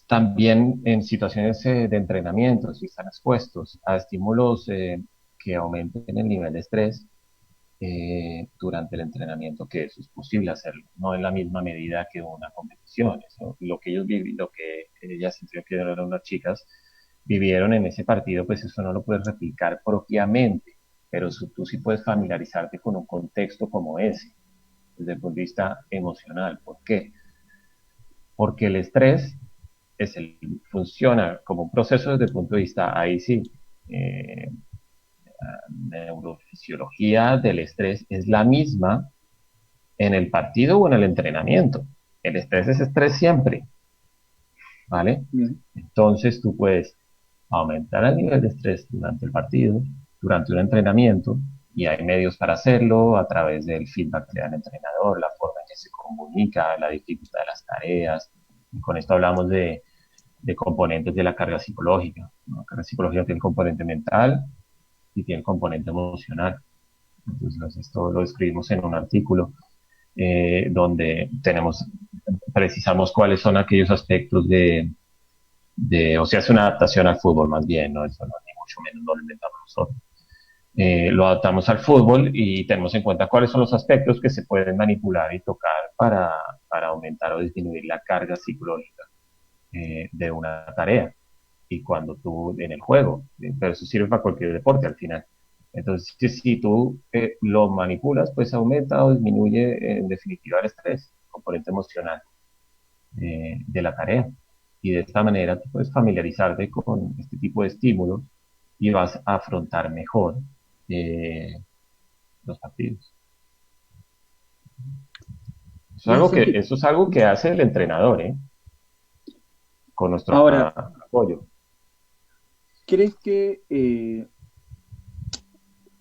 S4: también en situaciones de entrenamiento, si están expuestos a estímulos que aumenten el nivel de estrés durante el entrenamiento, que eso es posible hacerlo, no en la misma medida que una competición. Eso, lo que ellos vivieron, lo que ellas, que eran unas chicas, vivieron en ese partido, pues eso no lo puedes replicar propiamente, pero tú sí puedes familiarizarte con un contexto como ese, desde el punto de vista emocional. ¿Por qué? Porque el estrés funciona como un proceso desde el punto de vista, ahí sí, la neurofisiología del estrés es la misma en el partido o en el entrenamiento. El estrés es estrés siempre, ¿vale? Bien. Entonces tú puedes aumentar el nivel de estrés durante el partido, durante un entrenamiento, y hay medios para hacerlo a través del feedback que da el entrenador, la forma en que se comunica, la dificultad de las tareas. Y con esto hablamos de componentes de la carga psicológica, ¿no? La carga psicológica tiene el componente mental y tiene el componente emocional. Entonces esto lo escribimos en un artículo donde precisamos cuáles son aquellos aspectos o sea, es una adaptación al fútbol más bien, ¿no? Eso no, ni mucho menos no lo inventamos nosotros. Lo adaptamos al fútbol y tenemos en cuenta cuáles son los aspectos que se pueden manipular y tocar para aumentar o disminuir la carga psicológica de una tarea. Y cuando tú, en el juego, pero eso sirve para cualquier deporte al final. Entonces, si tú lo manipulas, pues aumenta o disminuye en definitiva el estrés, el componente emocional de la tarea. Y de esta manera tú puedes familiarizarte con este tipo de estímulos y vas a afrontar mejor los partidos. Eso es algo que hace el entrenador, con nuestro apoyo.
S3: ¿Crees que,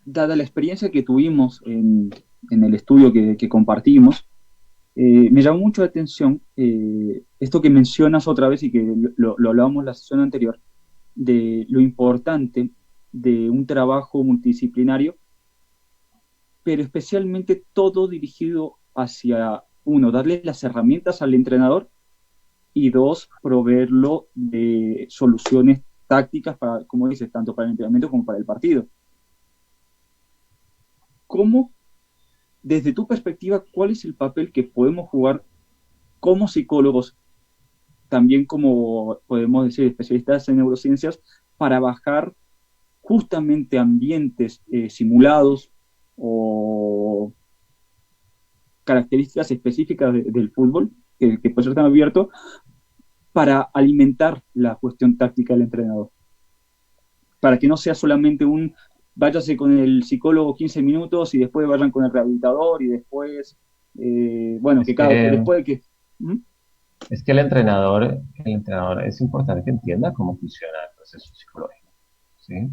S3: dada la experiencia que tuvimos en el estudio que compartimos, me llamó mucho la atención esto que mencionas otra vez y que lo hablábamos en la sesión anterior, de lo importante de un trabajo multidisciplinario, pero especialmente todo dirigido hacia, uno, darle las herramientas al entrenador y dos, proveerlo de soluciones tácticas para, como dices, tanto para el entrenamiento como para el partido. ¿Cómo, desde tu perspectiva, cuál es el papel que podemos jugar como psicólogos, también como podemos decir especialistas en neurociencias, para bajar justamente ambientes simulados o características específicas del fútbol, que puede ser tan abierto, para alimentar la cuestión táctica del entrenador. Para que no sea solamente váyase con el psicólogo 15 minutos y después vayan con el rehabilitador y después, bueno,
S4: Es
S3: que
S4: que,
S3: después de que... ¿Mm?
S4: es que el entrenador es importante que entienda cómo funciona el proceso psicológico, ¿sí?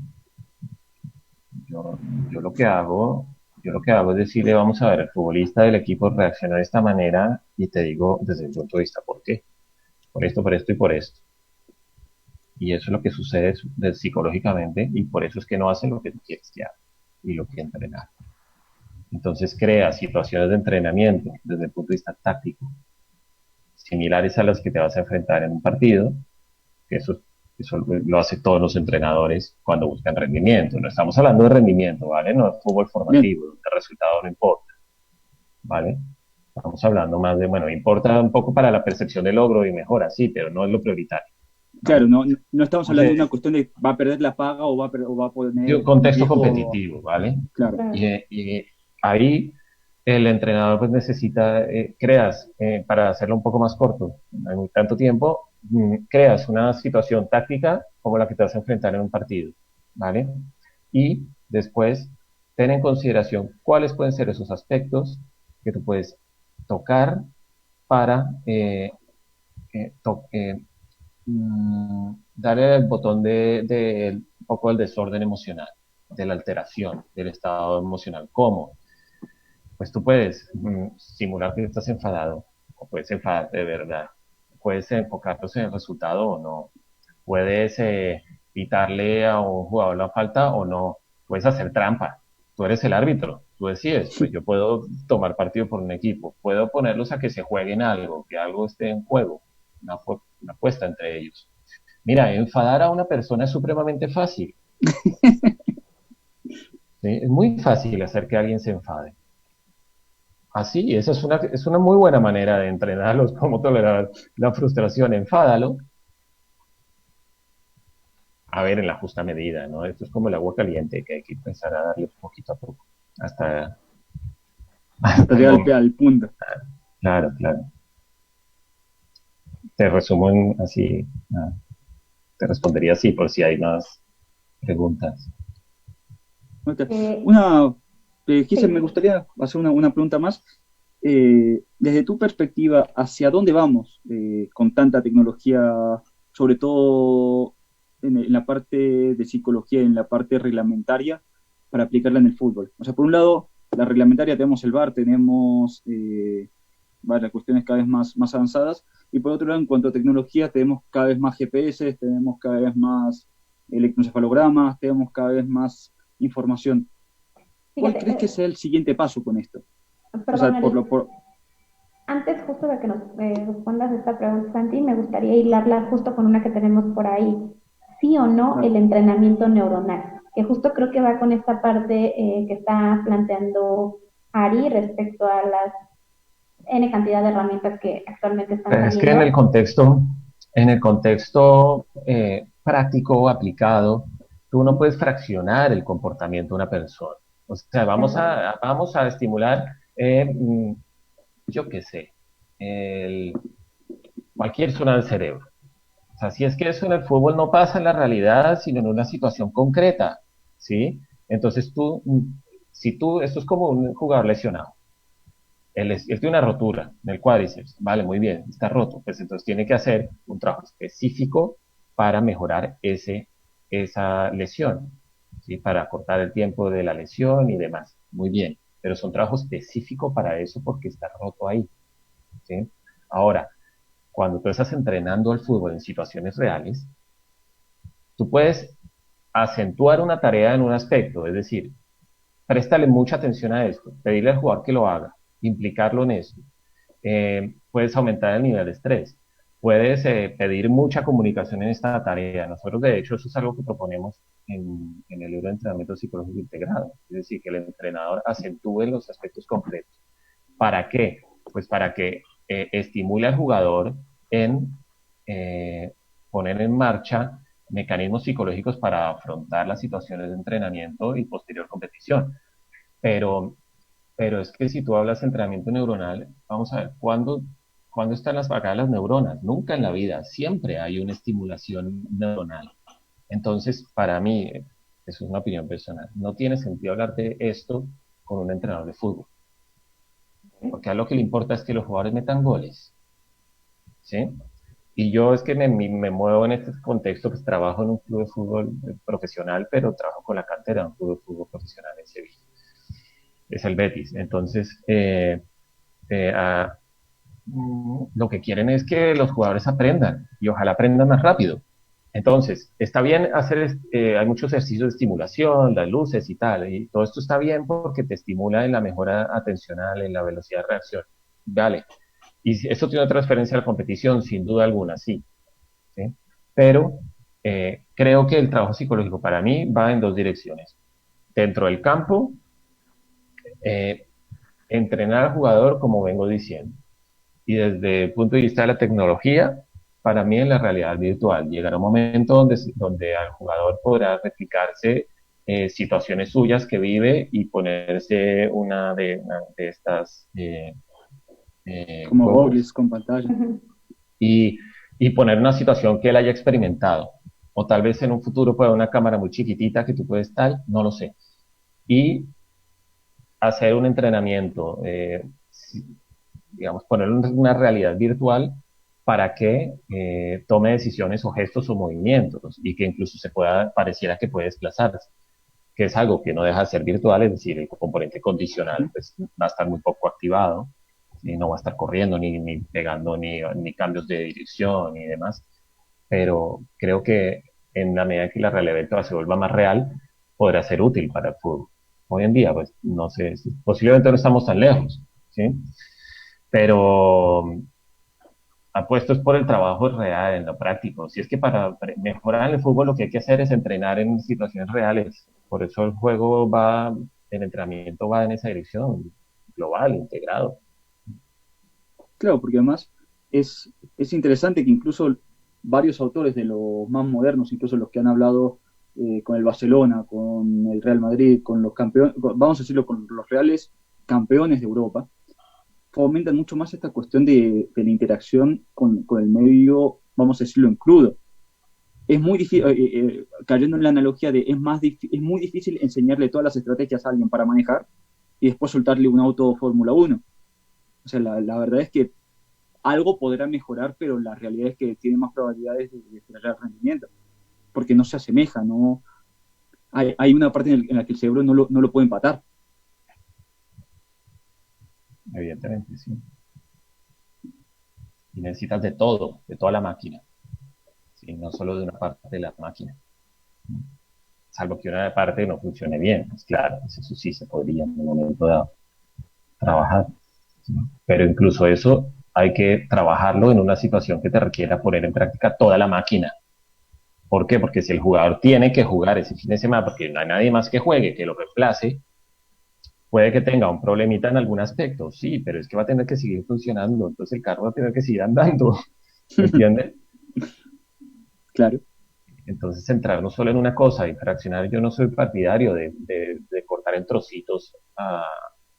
S4: Yo, yo lo que hago, yo lo que hago es decirle, vamos a ver, el futbolista del equipo reaccionó de esta manera y te digo desde el punto de vista por qué. Por esto y por esto. Y eso es lo que sucede psicológicamente y por eso es que no hacen lo que tú quieres que haga y lo que entrenar. Entonces crea situaciones de entrenamiento desde el punto de vista táctico, similares a las que te vas a enfrentar en un partido, que eso lo hace todos los entrenadores cuando buscan rendimiento. No estamos hablando de rendimiento, ¿vale? No es fútbol formativo, donde el resultado no importa, ¿vale? Estamos hablando más de, bueno, importa un poco para la percepción de logro y mejora, sí, pero no es lo prioritario.
S3: Claro, no estamos hablando de
S4: Entonces,
S3: una cuestión de va a perder la paga o va a poner
S4: un contexto
S3: en riesgo.
S4: competitivo, ¿vale?
S3: Claro.
S4: Y ahí el entrenador pues necesita, para hacerlo un poco más corto, no hay tanto tiempo, creas una situación táctica como la que te vas a enfrentar en un partido, ¿vale? Y después ten en consideración cuáles pueden ser esos aspectos que tú puedes tocar para darle el botón de un poco del desorden emocional, de la alteración del estado emocional. ¿Cómo? Pues tú puedes simular que estás enfadado, o puedes enfadarte de verdad, puedes enfocarte en el resultado o no, puedes quitarle a un jugador la falta o no, puedes hacer trampa, tú eres el árbitro, tú decides, pues yo puedo tomar partido por un equipo, puedo ponerlos a que se jueguen algo, que algo esté en juego, una apuesta entre ellos. Mira, enfadar a una persona es supremamente fácil. ¿Sí? Es muy fácil hacer que alguien se enfade. Así, esa es una muy buena manera de entrenarlos, cómo tolerar la frustración. Enfádalo. A ver, en la justa medida, ¿no? Esto es como el agua caliente, que hay que empezar a darle poquito a poco. Hasta
S3: Llegar al punto.
S4: Claro, claro. Te resumo así, te respondería así por si hay más preguntas.
S3: Okay.
S2: Sí.
S3: Giselle, me gustaría hacer una pregunta más. Desde tu perspectiva, ¿hacia dónde vamos con tanta tecnología, sobre todo en la parte de psicología, en la parte reglamentaria, para aplicarla en el fútbol? O sea, por un lado, la reglamentaria tenemos el VAR, tenemos varias cuestiones cada vez más avanzadas, y por otro lado, en cuanto a tecnología, tenemos cada vez más GPS, tenemos cada vez más electroencefalogramas, tenemos cada vez más información. ¿Cuál
S2: Fíjate,
S3: crees que sea el siguiente paso con esto?
S2: perdón,
S3: O sea,
S2: Eric, antes justo de que nos respondas esta pregunta, Santi, me gustaría hilarla justo con una que tenemos por ahí. ¿Sí o no
S3: Claro.
S2: el entrenamiento neuronal? Que justo creo que va con esta parte que está planteando Ari respecto a las N cantidad de herramientas que actualmente están
S4: Es que en el
S2: saliendo.
S4: contexto práctico aplicado, tú no puedes fraccionar el comportamiento de una persona. O sea, vamos a estimular, yo qué sé, cualquier zona del cerebro. O sea, si es que eso en el fútbol no pasa en la realidad, sino en una situación concreta, ¿sí? Entonces esto es como un jugador lesionado. Él tiene una rotura en el cuádriceps, vale, muy bien, está roto, pues entonces tiene que hacer un trabajo específico para mejorar esa lesión, ¿sí? Para cortar el tiempo de la lesión y demás, muy bien, pero es un trabajo específico para eso porque está roto ahí, ¿sí? Ahora, cuando tú estás entrenando al fútbol en situaciones reales, tú puedes acentuar una tarea en un aspecto, es decir, préstale mucha atención a esto, pedirle al jugador que lo haga, implicarlo en eso. Puedes aumentar el nivel de estrés, puedes pedir mucha comunicación en esta tarea. Nosotros, de hecho, eso es algo que proponemos en el libro de entrenamiento psicológico integrado, es decir, que el entrenador acentúe los aspectos concretos. ¿Para qué? Pues para que estimule al jugador en poner en marcha mecanismos psicológicos para afrontar las situaciones de entrenamiento y posterior competición. Pero pero es que si tú hablas de entrenamiento neuronal, vamos a ver, ¿cuándo están acá las neuronas? Nunca en la vida, siempre hay una estimulación neuronal. Entonces, para mí, eso es una opinión personal, no tiene sentido hablar de esto con un entrenador de fútbol, porque a lo que le importa es que los jugadores metan goles, ¿sí? Y yo es que me muevo en este contexto, pues trabajo en un club de fútbol profesional, pero trabajo con la cantera de un club de fútbol profesional en Sevilla. Es el Betis. Entonces, lo que quieren es que los jugadores aprendan y ojalá aprendan más rápido. Entonces, está bien hacer, hay muchos ejercicios de estimulación, las luces y tal, y todo esto está bien porque te estimula en la mejora atencional, en la velocidad de reacción. Vale. Y esto tiene una transferencia a la competición, sin duda alguna, sí. ¿Sí? Pero creo que el trabajo psicológico para mí va en dos direcciones. Dentro del campo, entrenar al jugador, como vengo diciendo. Y desde el punto de vista de la tecnología, para mí en la realidad virtual llegará un momento donde al jugador podrá replicarse situaciones suyas que vive y ponerse una de estas
S3: Como
S4: juegos
S3: goles con pantalla.
S4: y, y poner una situación que él haya experimentado. O tal vez en un futuro pueda una cámara muy chiquitita que tú puedes tal, no lo sé. Y hacer un entrenamiento, digamos, poner una realidad virtual para que tome decisiones o gestos o movimientos y que incluso pareciera que puede desplazarse, que es algo que no deja de ser virtual, es decir, el componente condicional pues, va a estar muy poco activado y no va a estar corriendo ni pegando ni cambios de dirección ni demás, pero creo que en la medida que la realidad virtual se vuelva más real, podrá ser útil para el fútbol. Hoy en día, pues, no sé, posiblemente no estamos tan lejos, ¿sí? Pero apuesto es por el trabajo real, en lo práctico. Si es que para mejorar en el fútbol lo que hay que hacer es entrenar en situaciones reales. Por eso el entrenamiento va en esa dirección, global, integrado.
S3: Claro, porque además es interesante que incluso varios autores de los más modernos, incluso los que han hablado con el Barcelona, con el Real Madrid, con los campeones, vamos a decirlo, con los reales campeones de Europa, fomentan mucho más esta cuestión de la interacción con el medio, vamos a decirlo, en crudo. Es muy difícil, cayendo en la analogía de es muy difícil enseñarle todas las estrategias a alguien para manejar y después soltarle un auto Fórmula 1. O sea, la verdad es que algo podrá mejorar, pero la realidad es que tiene más probabilidades de generar rendimiento, porque no se asemeja, no hay una parte en la que el cerebro no lo puede empatar.
S4: Evidentemente, sí. Y necesitas de todo, de toda la máquina, ¿sí? No solo de una parte de la máquina. Salvo que una parte no funcione bien, pues claro, eso sí se podría en un momento dado trabajar. ¿Sí? Pero incluso eso hay que trabajarlo en una situación que te requiera poner en práctica toda la máquina. ¿Por qué? Porque si el jugador tiene que jugar ese fin de semana, porque no hay nadie más que juegue, que lo reemplace, puede que tenga un problemita en algún aspecto, sí, pero es que va a tener que seguir funcionando, entonces el carro va a tener que seguir andando, ¿entiendes?
S3: Claro.
S4: Entonces centrarnos solo en una cosa y fraccionar, yo no soy partidario de cortar en trocitos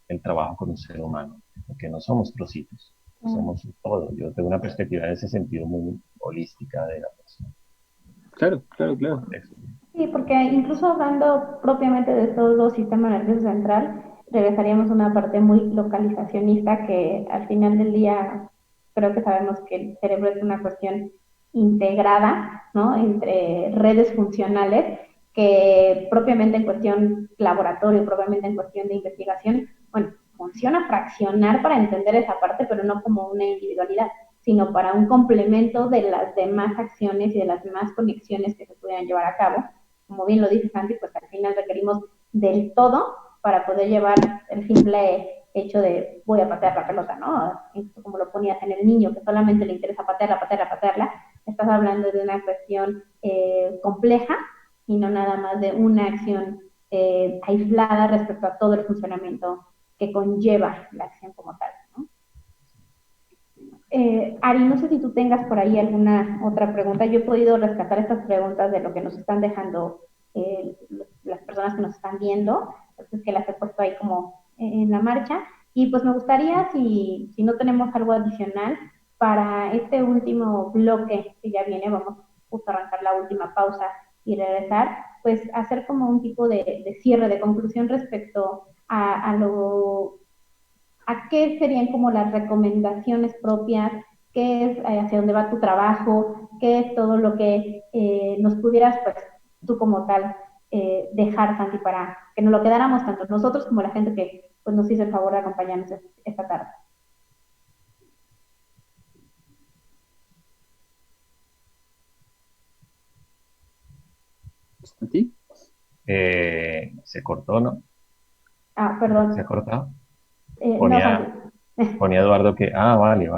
S4: el trabajo con un ser humano, porque no somos trocitos, somos un todo. Yo tengo una perspectiva en ese sentido muy holística de la persona.
S3: Claro.
S2: Sí, porque incluso hablando propiamente de todo el sistema nervioso central, regresaríamos a una parte muy localizacionista que al final del día creo que sabemos que el cerebro es una cuestión integrada, ¿no? Entre redes funcionales que propiamente en cuestión laboratorio, propiamente en cuestión de investigación, bueno, funciona a fraccionar para entender esa parte, pero no como una individualidad, sino para un complemento de las demás acciones y de las demás conexiones que se pudieran llevar a cabo. Como bien lo dice Santi, pues al final requerimos del todo para poder llevar el simple hecho de voy a patear la pelota, ¿no? Como lo ponías en el niño, que solamente le interesa patearla, estás hablando de una cuestión compleja y no nada más de una acción aislada respecto a todo el funcionamiento que conlleva la acción como tal, ¿no? Ari, no sé si tú tengas por ahí alguna otra pregunta. Yo he podido rescatar estas preguntas de lo que nos están dejando las personas que nos están viendo, entonces que las he puesto ahí como en la marcha. Y pues me gustaría, si no tenemos algo adicional, para este último bloque que ya viene, vamos justo a arrancar la última pausa y regresar, pues hacer como un tipo de cierre, de conclusión respecto a qué serían como las recomendaciones propias, qué es hacia dónde va tu trabajo, qué es todo lo que nos pudieras, pues tú como tal, dejar, Santi, para que nos lo quedáramos tanto nosotros como la gente que pues, nos hizo el favor de acompañarnos esta tarde.
S3: ¿A ti?
S4: Se cortó, ¿no?
S2: Ah, perdón.
S4: ¿Se ha cortado?
S2: No,
S4: Ponía,
S2: Santi.
S4: ponía Eduardo que, vale.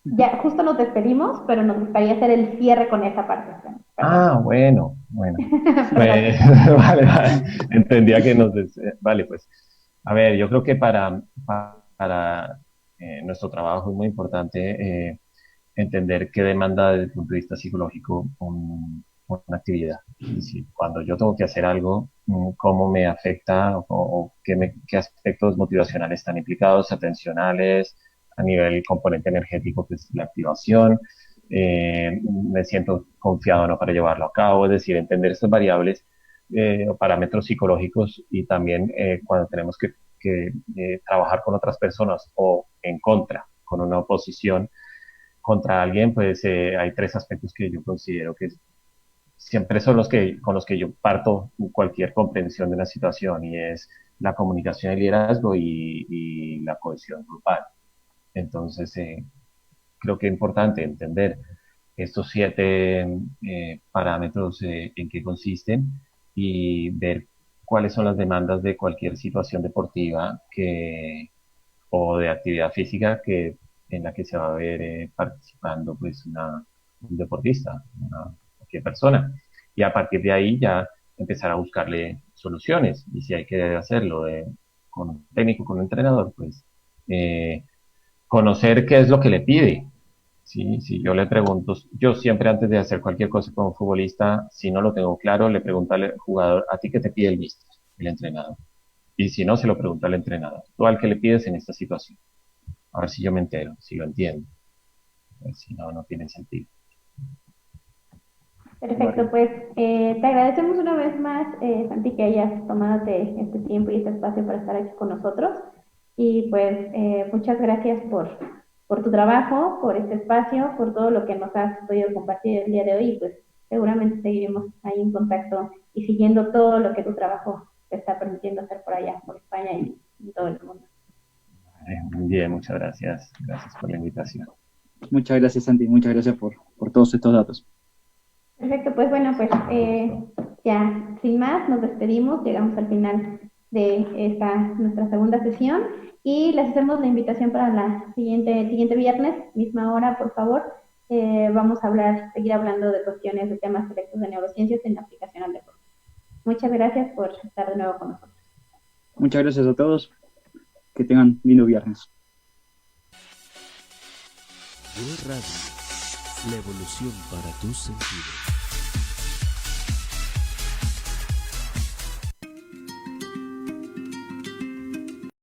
S2: Ya, justo nos despedimos, pero nos gustaría hacer el cierre con esa parte.
S4: Bueno.
S2: Perdón.
S4: Pues, vale. Entendía que vale, pues, a ver, yo creo que para nuestro trabajo es muy importante entender qué demanda desde el punto de vista psicológico una actividad. Es decir, cuando yo tengo que hacer algo, cómo me afecta o qué aspectos motivacionales están implicados, atencionales, a nivel componente energético, que es la activación, me siento confiado o no para llevarlo a cabo, es decir, entender estas variables o parámetros psicológicos y también cuando tenemos que trabajar con otras personas o en contra, con una oposición contra alguien, pues hay tres aspectos que yo considero que siempre son con los que yo parto cualquier comprensión de una situación y es la comunicación, el liderazgo y la cohesión grupal. Entonces, creo que es importante entender estos 7 parámetros en qué consisten y ver cuáles son las demandas de cualquier situación deportiva o de actividad física en la que se va a ver participando pues un deportista, cualquier persona. Y a partir de ahí ya empezar a buscarle soluciones. Y si hay que hacerlo con un técnico, con un entrenador, pues conocer qué es lo que le pide. ¿Sí? Si yo le pregunto, yo siempre antes de hacer cualquier cosa con un futbolista, si no lo tengo claro, le pregunto al jugador, ¿a ti qué te pide el míster, el entrenador? Y si no, se lo pregunto al entrenador, ¿tú al que le pides en esta situación? A ver si yo me entero, si lo entiendo. Pues, si no, no tiene sentido.
S2: Perfecto, pues te agradecemos una vez más, Santi, que hayas tomado este tiempo y este espacio para estar aquí con nosotros. Y pues muchas gracias por tu trabajo, por este espacio, por todo lo que nos has podido compartir el día de hoy. Y pues seguramente seguiremos ahí en contacto y siguiendo todo lo que tu trabajo te está permitiendo hacer por allá, por España y en todo el mundo.
S4: Muy bien, muchas gracias. Gracias por la invitación.
S3: Muchas gracias, Santi. Muchas gracias por todos estos datos.
S2: Perfecto, pues bueno, pues ya sin más nos despedimos, llegamos al final de nuestra segunda sesión y les hacemos la invitación para el siguiente viernes, misma hora, por favor. Vamos a seguir hablando de cuestiones de temas selectos de neurociencias en aplicación al deporte. Muchas gracias por estar de nuevo con nosotros.
S3: Muchas gracias a todos. Que tengan lindo viernes.
S1: Radio, la evolución para tus sentidos.